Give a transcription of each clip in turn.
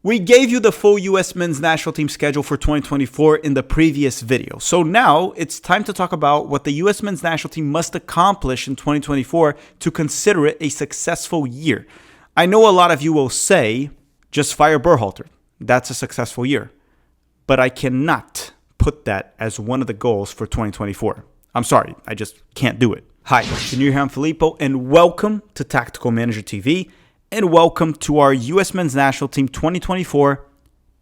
We gave you the full US men's national team schedule for 2024 in the previous video. So now it's time to talk about what the US men's national team must accomplish in 2024 to consider it a successful year. I know a lot of you will say, just fire Berhalter. That's a successful year. But I cannot put that as one of the goals for 2024. I'm sorry, I just can't do it. Hi, Tim Ream, I'm Filippo, and welcome to Tactical Manager TV. And welcome to our US men's national team 2024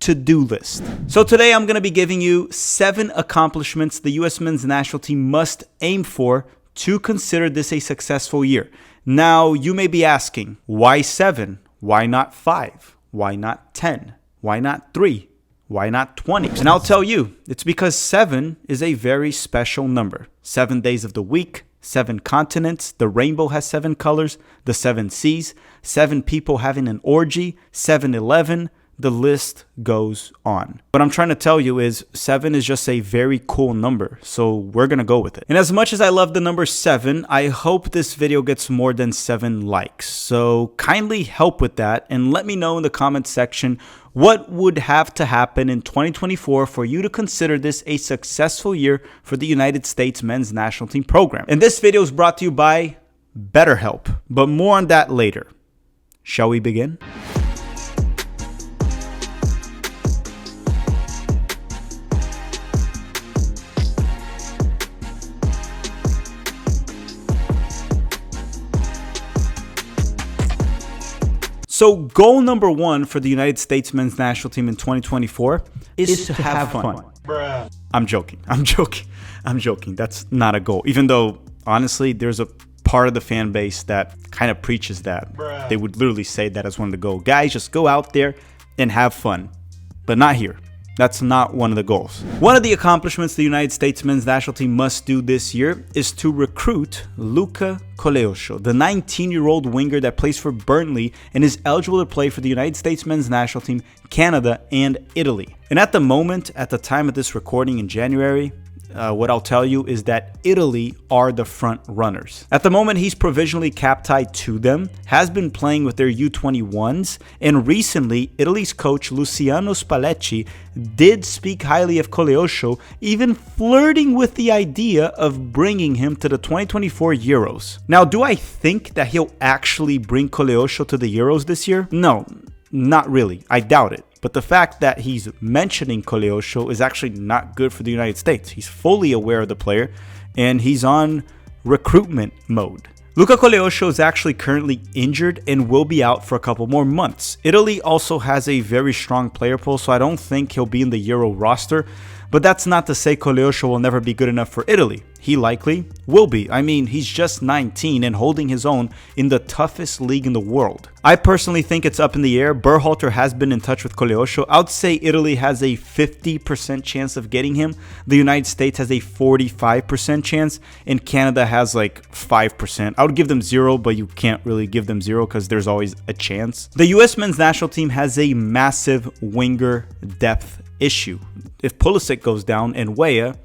to-do list. So today I'm going to be giving you 7 accomplishments the US men's national team must aim for to consider this a successful year. Now, you may be asking, why 7? Why not 5? Why not 10? Why not 3? Why not 20? And I'll tell you, it's because 7 is a very special number. 7 days of the week, 7 continents, the rainbow has 7 colors, the 7 seas, 7 people having an orgy, 7-Eleven, the list goes on. What I'm trying to tell you is 7 is just a very cool number, so we're gonna go with it. And as much as I love the number 7, I hope this video gets more than 7 likes. So kindly help with that and let me know in the comments section what would have to happen in 2024 for you to consider this a successful year for the United States men's national team program. And this video is brought to you by BetterHelp, but more on that later. Shall we begin? So goal number 1 for the United States men's national team in 2024 is to have fun. Bruh. I'm joking. That's not a goal. Even though, honestly, there's a part of the fan base that kind of preaches that. Bruh. They would literally say that as one of the goals. Guys, just go out there and have fun. But not here. That's not one of the goals. One of the accomplishments the United States men's national team must do this year is to recruit Luca Koleosho, the 19-year-old winger that plays for Burnley and is eligible to play for the United States men's national team, Canada, and Italy. And at the moment, at the time of this recording in January, what I'll tell you is that Italy are the front runners. At the moment, he's provisionally cap-tied to them, has been playing with their U21s, and recently, Italy's coach Luciano Spalletti did speak highly of Koleosho, even flirting with the idea of bringing him to the 2024 Euros. Now, do I think that he'll actually bring Koleosho to the Euros this year? No, not really. I doubt it. But the fact that he's mentioning Koleosho is actually not good for the United States. He's fully aware of the player, and he's on recruitment mode. Luca Koleosho is actually currently injured and will be out for a couple more months. Italy also has a very strong player pool, so I don't think he'll be in the Euro roster. But that's not to say Koleosho will never be good enough for Italy. He likely will be. I mean, he's just 19 and holding his own in the toughest league in the world. I personally think it's up in the air. Berhalter has been in touch with Koleosho. I'd say Italy has a 50% chance of getting him. The United States has a 45% chance, and Canada has like 5%. I would give them 0, but you can't really give them 0 because there's always a chance. The US men's national team has a massive winger depth issue. If Pulisic goes down and Weah,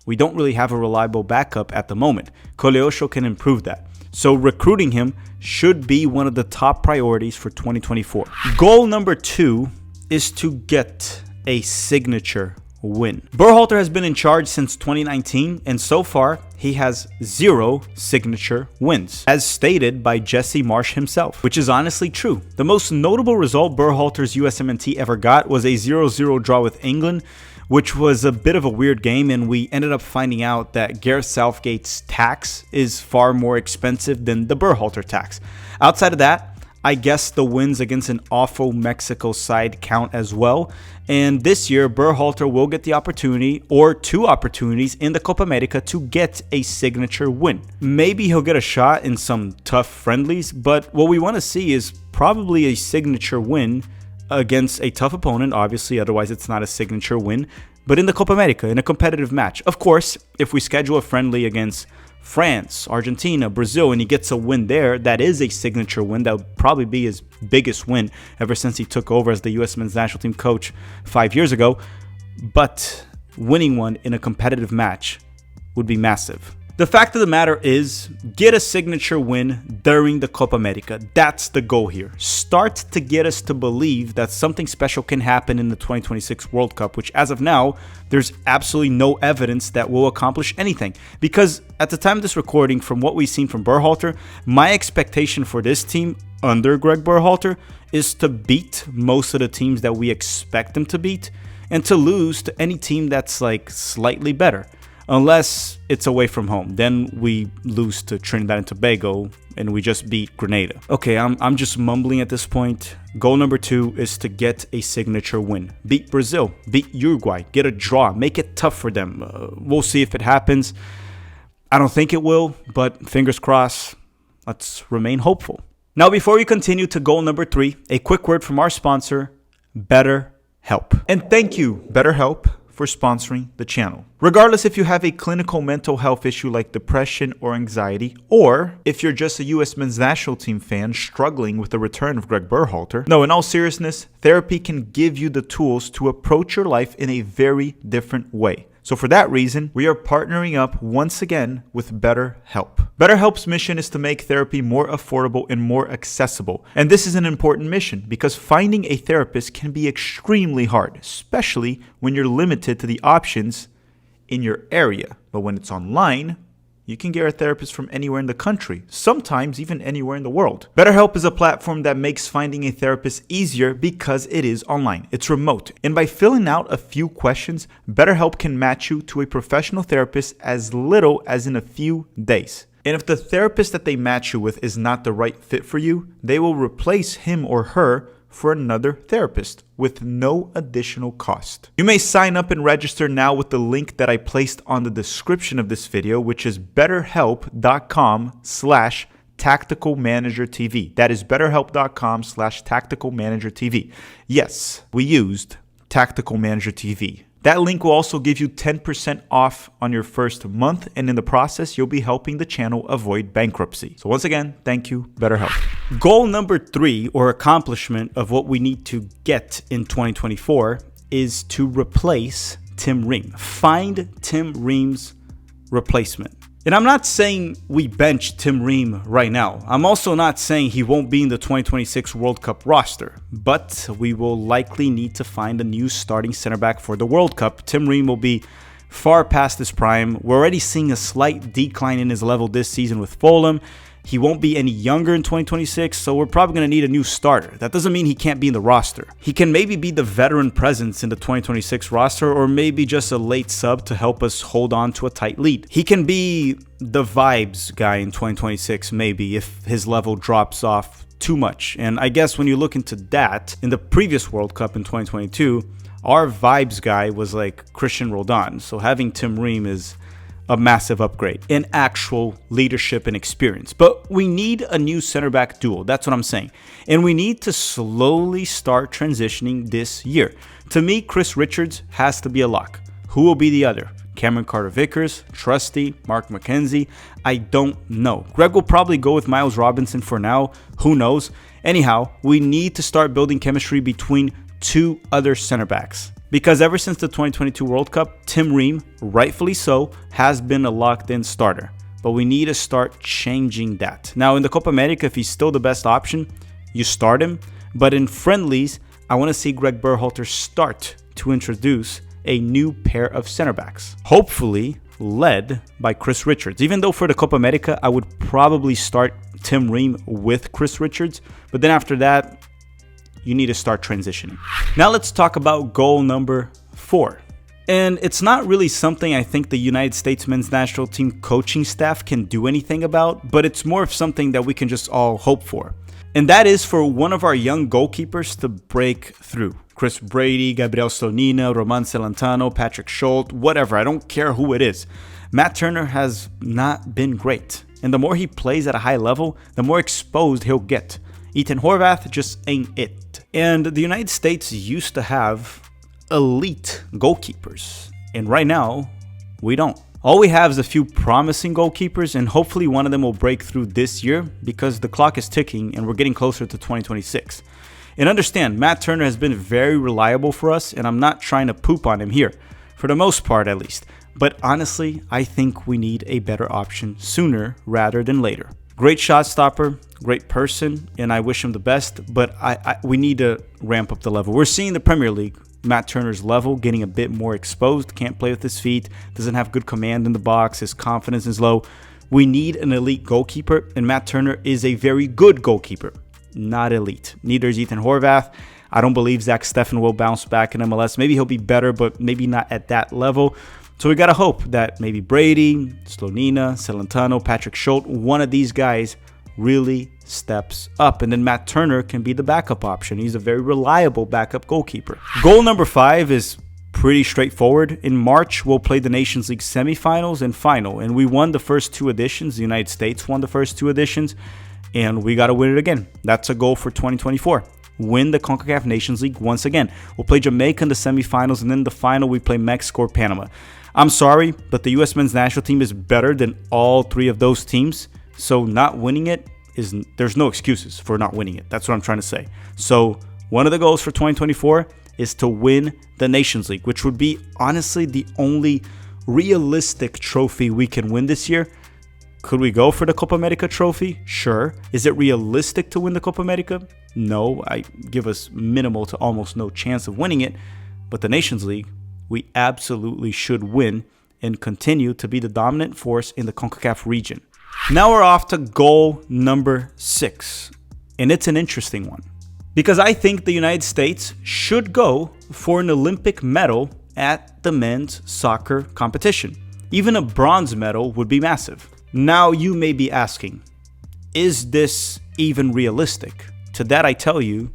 we don't really have a reliable backup at the moment. Koleosho can improve that. So recruiting him should be one of the top priorities for 2024. Goal number 2 is to get a signature win. Berhalter has been in charge since 2019, and so far he has 0 signature wins, as stated by Jesse Marsch himself, which is honestly true. The most notable result Berhalter's USMNT ever got was a 0-0 draw with England, which was a bit of a weird game, and we ended up finding out that Gareth Southgate's tax is far more expensive than the Berhalter tax. Outside of that, I guess the wins against an awful Mexico side count as well. And this year, Berhalter will get the opportunity, or 2 opportunities, in the Copa America to get a signature win. Maybe he'll get a shot in some tough friendlies, but what we want to see is probably a signature win against a tough opponent, obviously, otherwise it's not a signature win, but in the Copa America, in a competitive match. Of course, if we schedule a friendly against France, Argentina, Brazil, and he gets a win there, that is a signature win. That would probably be his biggest win ever since he took over as the US men's national team coach 5 years ago. But winning one in a competitive match would be massive. The fact of the matter is, get a signature win during the Copa America. That's the goal here. Start to get us to believe that something special can happen in the 2026 World Cup, which as of now, there's absolutely no evidence that will accomplish anything. Because at the time of this recording, from what we've seen from Berhalter, my expectation for this team under Greg Berhalter is to beat most of the teams that we expect them to beat and to lose to any team that's like slightly better. Unless it's away from home, then we lose to Trinidad and Tobago and we just beat Grenada. Okay, I'm just mumbling at this point. Goal number 2 is to get a signature win. Beat Brazil, beat Uruguay, get a draw, make it tough for them. We'll see if it happens. I don't think it will, but fingers crossed. Let's remain hopeful. Now, before we continue to goal number 3, a quick word from our sponsor, BetterHelp. And thank you, BetterHelp, for sponsoring the channel. Regardless if you have a clinical mental health issue like depression or anxiety, or if you're just a US men's national team fan struggling with the return of Greg Berhalter, no, in all seriousness, therapy can give you the tools to approach your life in a very different way. So for that reason, we are partnering up once again with BetterHelp. BetterHelp's mission is to make therapy more affordable and more accessible. And this is an important mission because finding a therapist can be extremely hard, especially when you're limited to the options in your area. But when it's online, you can get a therapist from anywhere in the country, sometimes even anywhere in the world. BetterHelp is a platform that makes finding a therapist easier because it is online. It's remote. And by filling out a few questions, BetterHelp can match you to a professional therapist as little as in a few days. And if the therapist that they match you with is not the right fit for you, they will replace him or her for another therapist with no additional cost. You may sign up and register now with the link that I placed on the description of this video, which is betterhelp.com/tacticalmanagertv. That is betterhelp.com/tacticalmanagertv. Yes, we used Tactical Manager TV. That link will also give you 10% off on your first month, and in the process, you'll be helping the channel avoid bankruptcy. So once again, thank you, BetterHelp. Goal number 3, or accomplishment of what we need to get in 2024, is to replace Tim Ream. Find Tim Ream's replacement. And I'm not saying we bench Tim Ream right now. I'm also not saying he won't be in the 2026 World Cup roster, but we will likely need to find a new starting center back for the World Cup. Tim Ream will be far past his prime. We're already seeing a slight decline in his level this season with Fulham. He won't be any younger in 2026, so we're probably going to need a new starter. That doesn't mean he can't be in the roster. He can maybe be the veteran presence in the 2026 roster, or maybe just a late sub to help us hold on to a tight lead. He can be the vibes guy in 2026, maybe, if his level drops off too much. And I guess when you look into that, in the previous World Cup in 2022, our vibes guy was like Christian Roldan. So having Tim Ream is a massive upgrade in actual leadership and experience. But we need a new center back duo. That's what I'm saying. And we need to slowly start transitioning this year. To me, Chris Richards has to be a lock. Who will be the other? Cameron Carter-Vickers, Trusty, Mark McKenzie? I don't know. Greg will probably go with Miles Robinson for now. Who knows? Anyhow, we need to start building chemistry between 2 other center backs. Because ever since the 2022 World Cup, Tim Ream, rightfully so, has been a locked-in starter. But we need to start changing that. Now, in the Copa America, if he's still the best option, you start him. But in friendlies, I want to see Greg Berhalter start to introduce a new pair of center backs. Hopefully led by Chris Richards. Even though for the Copa America, I would probably start Tim Ream with Chris Richards. But then after that, you need to start transitioning. Now let's talk about goal number 4. And it's not really something I think the United States men's national team coaching staff can do anything about, but it's more of something that we can just all hope for. And that is for one of our young goalkeepers to break through. Chris Brady, Gabriel Slonina, Roman Celentano, Patrick Scholt, whatever, I don't care who it is. Matt Turner has not been great. And the more he plays at a high level, the more exposed he'll get. Ethan Horvath just ain't it. And the United States used to have elite goalkeepers. And right now, we don't. All we have is a few promising goalkeepers, and hopefully one of them will break through this year because the clock is ticking and we're getting closer to 2026. And understand, Matt Turner has been very reliable for us, and I'm not trying to poop on him here, for the most part at least. But honestly, I think we need a better option sooner rather than later. Great shot stopper, great person, and I wish him the best, but we need to ramp up the level. We're seeing the Premier League, Matt Turner's level, getting a bit more exposed, can't play with his feet, doesn't have good command in the box, his confidence is low. We need an elite goalkeeper, and Matt Turner is a very good goalkeeper, not elite. Neither is Ethan Horvath. I don't believe Zach Steffen will bounce back in MLS. Maybe he'll be better, but maybe not at that level. So we got to hope that maybe Brady, Slonina, Celentano, Patrick Schulte, one of these guys really steps up. And then Matt Turner can be the backup option. He's a very reliable backup goalkeeper. Goal number 5 is pretty straightforward. In March, we'll play the Nations League semifinals and final. And we won the first 2 editions. The United States won the first 2 editions. And we got to win it again. That's a goal for 2024. Win the CONCACAF Nations League once again. We'll play Jamaica in the semifinals, and then the final we play Mexico or Panama. I'm sorry, but the U.S. men's national team is better than all 3 of those teams. So not winning it there's no excuses for not winning it. That's what I'm trying to say. So one of the goals for 2024 is to win the Nations League, which would be honestly the only realistic trophy we can win this year. Could we go for the Copa America trophy? Sure. Is it realistic to win the Copa America? No. I give us minimal to almost no chance of winning it. But the Nations League, we absolutely should win and continue to be the dominant force in the CONCACAF region. Now we're off to goal number 6. And it's an interesting one, because I think the United States should go for an Olympic medal at the men's soccer competition. Even a bronze medal would be massive. Now you may be asking, is this even realistic? To that I tell you,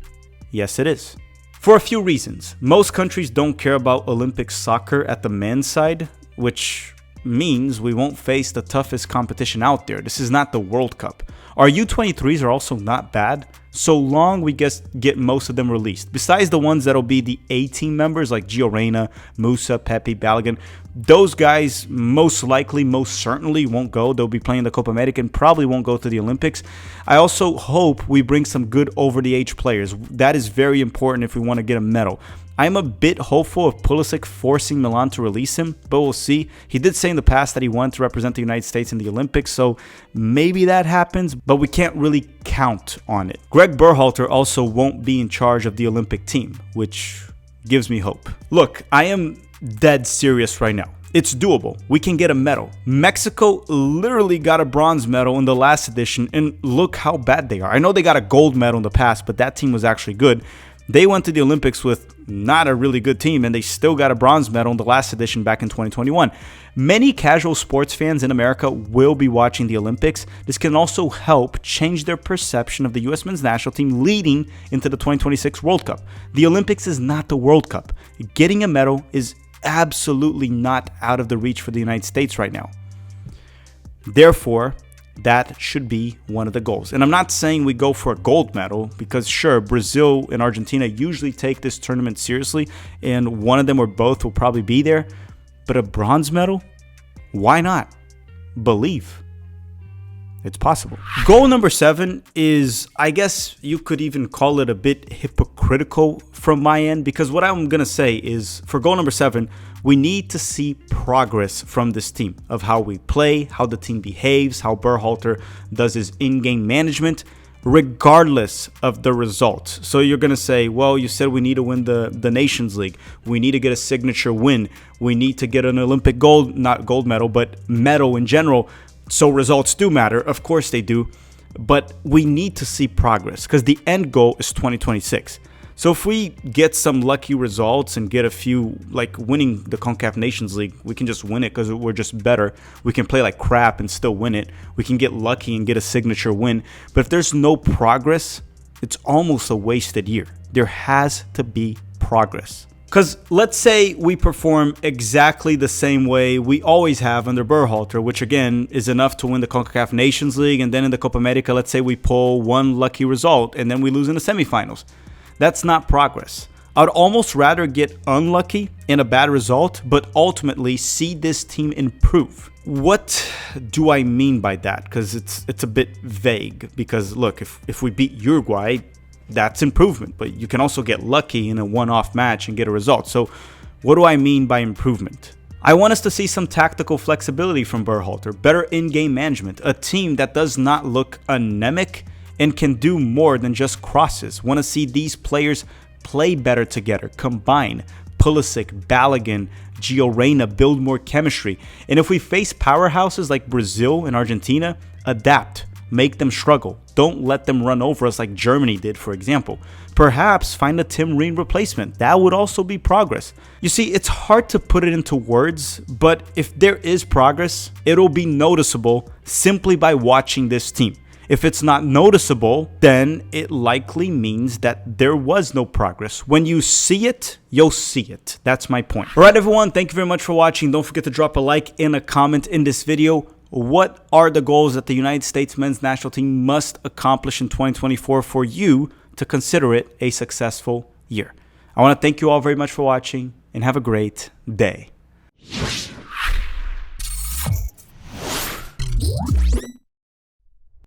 yes it is. For a few reasons. Most countries don't care about Olympic soccer at the men's side, which means we won't face the toughest competition out there. This is not the World Cup. Our U23s are also not bad, so long we get most of them released. Besides the ones that'll be the A-team members like Gio Reyna, Musa, Pepe, Balogun, those guys most certainly won't go. They'll be playing the Copa America and probably won't go to the Olympics. I also hope we bring some good over-the-age players. That is very important if we want to get a medal. I'm a bit hopeful of Pulisic forcing Milan to release him, but we'll see. He did say in the past that he wanted to represent the United States in the Olympics, so maybe that happens, but we can't really count on it. Greg Berhalter also won't be in charge of the Olympic team, which gives me hope. Look, I am dead serious right now. It's doable. We can get a medal. Mexico literally got a bronze medal in the last edition, and look how bad they are. I know they got a gold medal in the past, but that team was actually good. They went to the Olympics with not a really good team, and they still got a bronze medal in the last edition back in 2021. Many casual sports fans in America will be watching the Olympics. This can also help change their perception of the U.S. men's national team leading into the 2026 World Cup. The Olympics is not the World Cup. Getting a medal is absolutely not out of the reach for the United States right now. Therefore, that should be one of the goals. And I'm not saying we go for a gold medal, because sure, Brazil and Argentina usually take this tournament seriously, and one of them or both will probably be there. But a bronze medal? Why not? Believe. It's possible. Goal number 7 is, I guess you could even call it a bit hypocritical from my end, because what I'm going to say is, for goal number 7, we need to see progress from this team of how we play, how the team behaves, how Berhalter does his in-game management, regardless of the result. So you're going to say, well, you said we need to win the Nations League. We need to get a signature win. We need to get an Olympic gold, not gold medal, but medal in general. So results do matter. Of course they do. But we need to see progress, because the end goal is 2026. So if we get some lucky results and get a few, like winning the CONCACAF Nations League, we can just win it because we're just better. We can play like crap and still win it. We can get lucky and get a signature win. But if there's no progress, it's almost a wasted year. There has to be progress. Because let's say we perform exactly the same way we always have under Berhalter, which again is enough to win the CONCACAF Nations League, and then in the Copa America, let's say we pull one lucky result and then we lose in the semifinals. That's not progress. I'd almost rather get unlucky in a bad result, but ultimately see this team improve. What do I mean by that? Because it's a bit vague. Because look, if we beat Uruguay, that's improvement. But you can also get lucky in a one-off match and get a result. So what do I mean by improvement? I want us to see some tactical flexibility from Berhalter, better in-game management, a team that does not look anemic and can do more than just crosses. Want to see these players play better together, combine. Pulisic, Balogun, Gio Reyna build more chemistry. And if we face powerhouses like Brazil and Argentina, adapt, make them struggle. Don't let them run over us like Germany did, for example. Perhaps find a Tim Ream replacement. That would also be progress. You see, it's hard to put it into words, but if there is progress, it'll be noticeable simply by watching this team. If it's not noticeable, then it likely means that there was no progress. When you see it, you'll see it. That's my point. All right, everyone, thank you very much for watching. Don't forget to drop a like and a comment in this video. What are the goals that the United States men's national team must accomplish in 2024 for you to consider it a successful year? I want to thank you all very much for watching and have a great day.